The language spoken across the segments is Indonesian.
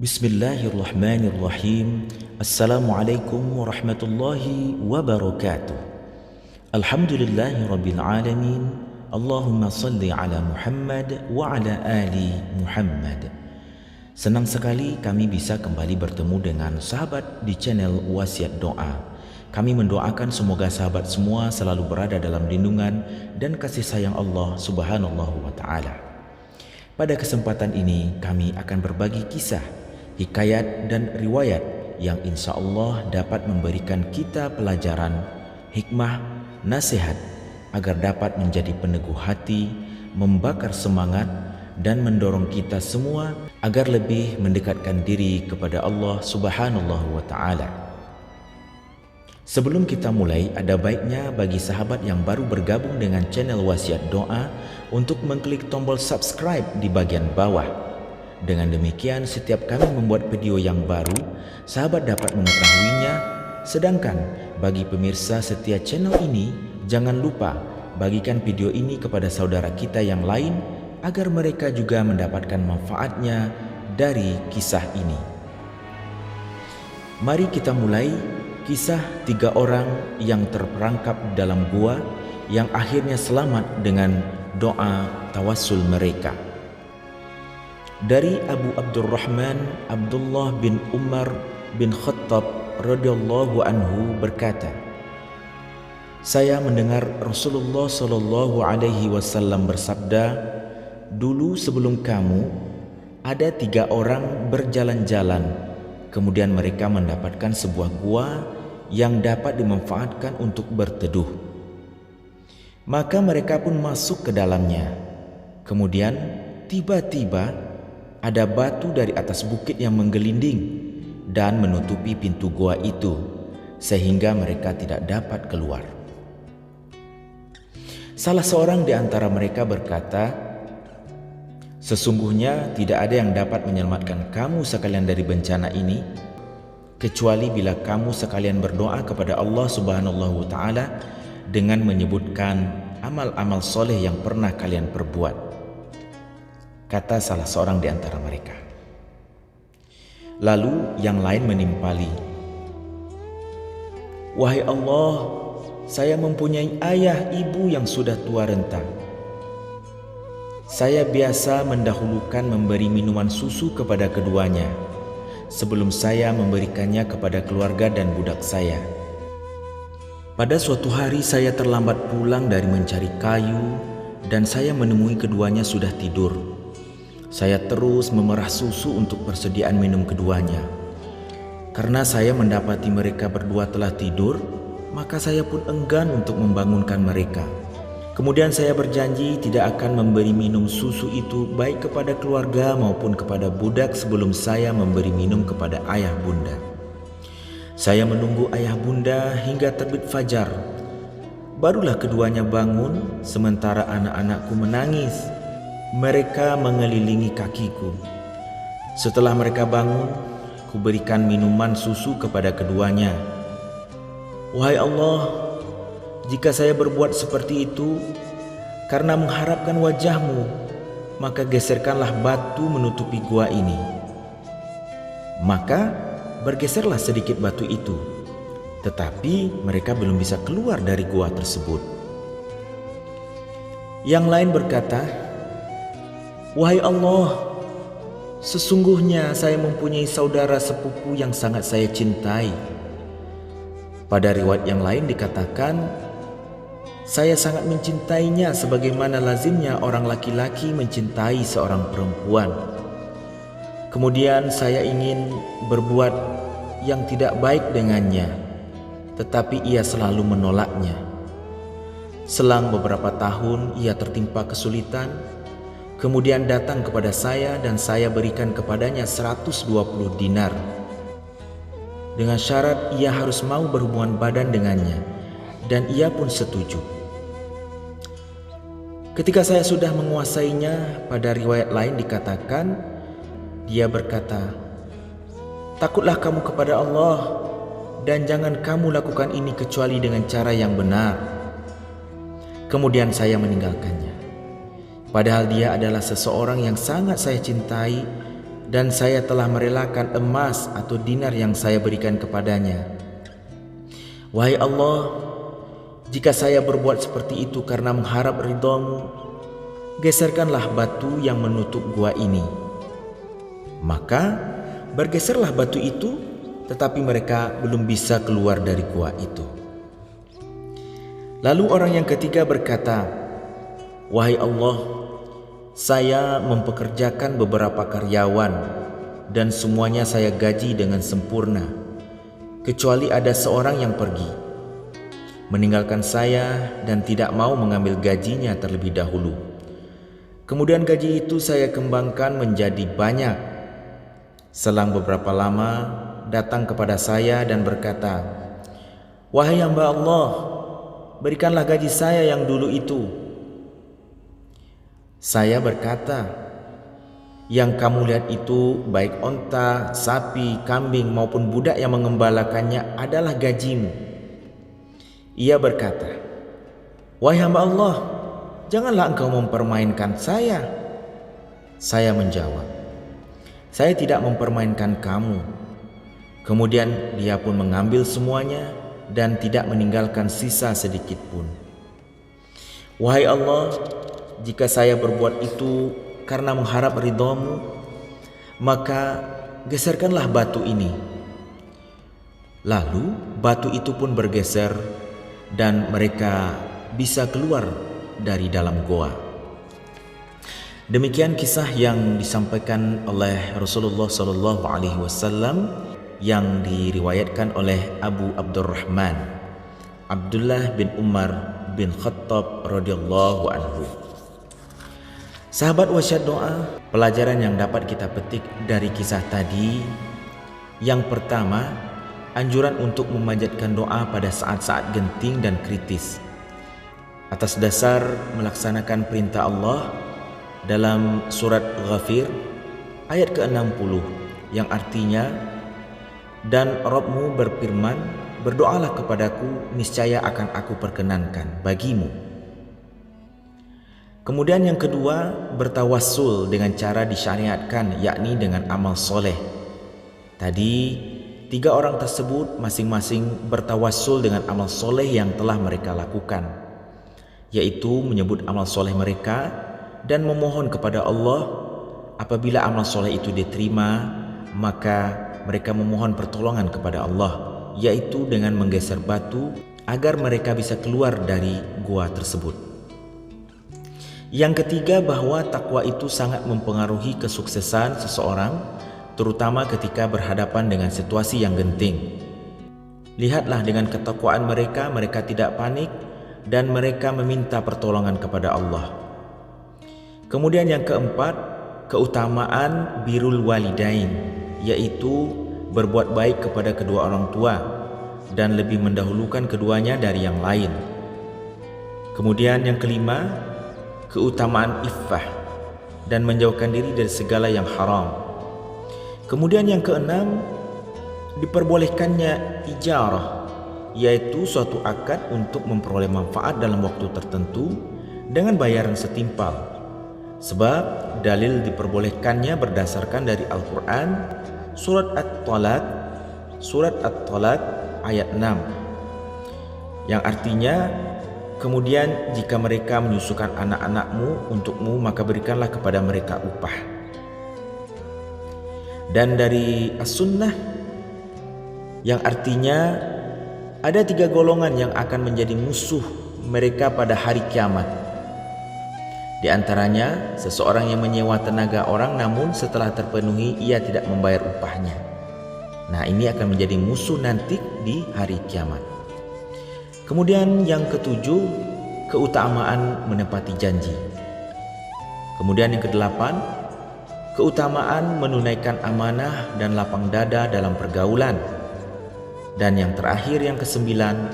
Bismillahirrahmanirrahim. Assalamualaikum warahmatullahi wabarakatuh. Alhamdulillahi rabbil alamin. Allahumma salli ala Muhammad wa ala ali Muhammad. Senang sekali kami bisa kembali bertemu dengan sahabat di channel Wasiat Doa. Kami mendoakan semoga sahabat semua selalu berada dalam lindungan dan kasih sayang Allah Subhanahu wa ta'ala. Pada kesempatan ini kami akan berbagi kisah, hikayat dan riwayat yang insya Allah dapat memberikan kita pelajaran, hikmah, nasihat agar dapat menjadi peneguh hati, membakar semangat dan mendorong kita semua agar lebih mendekatkan diri kepada Allah Subhanahu wa ta'ala. Sebelum kita mulai, ada baiknya bagi sahabat yang baru bergabung dengan channel Wasiat Doa untuk mengklik tombol subscribe di bagian bawah. Dengan demikian, setiap kami membuat video yang baru, sahabat dapat mengetahuinya. Sedangkan bagi pemirsa setia channel ini, jangan lupa bagikan video ini kepada saudara kita yang lain agar mereka juga mendapatkan manfaatnya dari kisah ini. Mari kita mulai kisah 3 orang yang terperangkap dalam gua yang akhirnya selamat dengan doa tawassul mereka. Dari Abu Abdurrahman Abdullah bin Umar bin Khattab radhiyallahu anhu berkata, saya mendengar Rasulullah sallallahu alaihi wasallam bersabda, dulu sebelum kamu ada 3 orang berjalan-jalan, kemudian mereka mendapatkan sebuah gua yang dapat dimanfaatkan untuk berteduh. Maka mereka pun masuk ke dalamnya. Kemudian tiba-tiba ada batu dari atas bukit yang menggelinding dan menutupi pintu gua itu, sehingga mereka tidak dapat keluar. Salah seorang di antara mereka berkata, sesungguhnya tidak ada yang dapat menyelamatkan kamu sekalian dari bencana ini, kecuali bila kamu sekalian berdoa kepada Allah Subhanahu wa ta'ala dengan menyebutkan amal-amal soleh yang pernah kalian perbuat. Kata salah seorang di antara mereka. Lalu yang lain menimpali, wahai Allah, saya mempunyai ayah ibu yang sudah tua renta. Saya biasa mendahulukan memberi minuman susu kepada keduanya sebelum saya memberikannya kepada keluarga dan budak saya. Pada suatu hari saya terlambat pulang dari mencari kayu dan saya menemui keduanya sudah tidur. Saya terus memerah susu untuk persediaan minum keduanya. Karena saya mendapati mereka berdua telah tidur, maka saya pun enggan untuk membangunkan mereka. Kemudian saya berjanji tidak akan memberi minum susu itu baik kepada keluarga maupun kepada budak sebelum saya memberi minum kepada ayah bunda. Saya menunggu ayah bunda hingga terbit fajar. Barulah keduanya bangun sementara anak-anakku menangis. Mereka mengelilingi kakiku. Setelah mereka bangun, kuberikan minuman susu kepada keduanya. Wahai Allah, jika saya berbuat seperti itu karena mengharapkan wajahmu, maka geserkanlah batu menutupi gua ini. Maka bergeserlah sedikit batu itu, tetapi mereka belum bisa keluar dari gua tersebut. Yang lain berkata, wahai Allah, sesungguhnya saya mempunyai saudara sepupu yang sangat saya cintai. Pada riwayat yang lain dikatakan, saya sangat mencintainya sebagaimana lazimnya orang laki-laki mencintai seorang perempuan. Kemudian saya ingin berbuat yang tidak baik dengannya, tetapi ia selalu menolaknya. Selang beberapa tahun ia tertimpa kesulitan, kemudian datang kepada saya dan saya berikan kepadanya 120 dinar. Dengan syarat ia harus mau berhubungan badan dengannya, dan ia pun setuju. Ketika saya sudah menguasainya, pada riwayat lain dikatakan, dia berkata, takutlah kamu kepada Allah dan jangan kamu lakukan ini kecuali dengan cara yang benar. Kemudian saya meninggalkannya. Padahal dia adalah seseorang yang sangat saya cintai dan saya telah merelakan emas atau dinar yang saya berikan kepadanya. Wahai Allah, jika saya berbuat seperti itu karena mengharap ridha-Mu, geserkanlah batu yang menutup gua ini. Maka bergeserlah batu itu, tetapi mereka belum bisa keluar dari gua itu. Lalu orang yang ketiga berkata, Wahai Allah, saya mempekerjakan beberapa karyawan dan semuanya saya gaji dengan sempurna, kecuali ada seorang yang pergi, meninggalkan saya dan tidak mau mengambil gajinya terlebih dahulu. Kemudian gaji itu saya kembangkan menjadi banyak. Selang beberapa lama datang kepada saya dan berkata, Wahai hamba Allah, berikanlah gaji saya yang dulu itu. Saya berkata, Yang kamu lihat itu baik onta, sapi, kambing maupun budak yang mengembalakannya adalah gajimu. Ia berkata, Wahai hamba Allah, janganlah engkau mempermainkan saya. Saya menjawab, Saya tidak mempermainkan kamu. Kemudian dia pun mengambil semuanya dan tidak meninggalkan sisa sedikit pun. Wahai Allah, jika saya berbuat itu karena mengharap ridha-Mu, maka geserkanlah batu ini. Lalu batu itu pun bergeser dan mereka bisa keluar dari dalam goa. Demikian kisah yang disampaikan oleh Rasulullah SAW yang diriwayatkan oleh Abu Abdurrahman Abdullah bin Umar bin Khattab radhiyallahu anhu. Sahabat Wasyad Doa, pelajaran yang dapat kita petik dari kisah tadi, yang pertama, anjuran untuk memanjatkan doa pada saat-saat genting dan kritis atas dasar melaksanakan perintah Allah dalam surat Ghafir ayat ke-60 yang artinya, dan Rabb-Mu berfirman, berdoalah kepadaku, niscaya akan aku perkenankan bagimu. Kemudian yang kedua, bertawassul dengan cara disyariatkan, yakni dengan amal soleh. Tadi, 3 orang tersebut masing-masing bertawassul dengan amal soleh yang telah mereka lakukan, yaitu menyebut amal soleh mereka dan memohon kepada Allah. Apabila amal soleh itu diterima, maka mereka memohon pertolongan kepada Allah, yaitu dengan menggeser batu agar mereka bisa keluar dari gua tersebut. Yang ketiga, bahwa takwa itu sangat mempengaruhi kesuksesan seseorang, terutama ketika berhadapan dengan situasi yang genting. Lihatlah dengan ketakwaan mereka, mereka tidak panik dan mereka meminta pertolongan kepada Allah. Kemudian yang keempat, keutamaan birrul walidain, yaitu berbuat baik kepada kedua orang tua dan lebih mendahulukan keduanya dari yang lain. Kemudian yang kelima, keutamaan iffah dan menjauhkan diri dari segala yang haram. Kemudian yang keenam, diperbolehkannya ijarah, yaitu suatu akad untuk memperoleh manfaat dalam waktu tertentu dengan bayaran setimpal. Sebab dalil diperbolehkannya berdasarkan dari Al-Quran, surat At-Talaq ayat 6, yang artinya, kemudian jika mereka menyusukan anak-anakmu untukmu, maka berikanlah kepada mereka upah. Dan dari As-Sunnah, yang artinya ada 3 golongan yang akan menjadi musuh mereka pada hari kiamat. Di antaranya, seseorang yang menyewa tenaga orang namun setelah terpenuhi ia tidak membayar upahnya. Nah, ini akan menjadi musuh nanti di hari kiamat. Kemudian yang ketujuh, keutamaan menepati janji. Kemudian yang kedelapan, keutamaan menunaikan amanah dan lapang dada dalam pergaulan. Dan yang terakhir, yang kesembilan,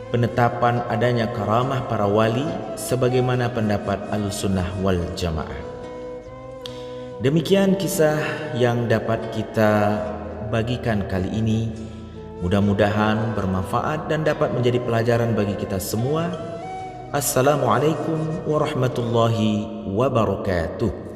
penetapan adanya karamah para wali sebagaimana pendapat Ahlussunnah wal Jamaah. Demikian kisah yang dapat kita bagikan kali ini. Mudah-mudahan bermanfaat dan dapat menjadi pelajaran bagi kita semua. Assalamualaikum warahmatullahi wabarakatuh.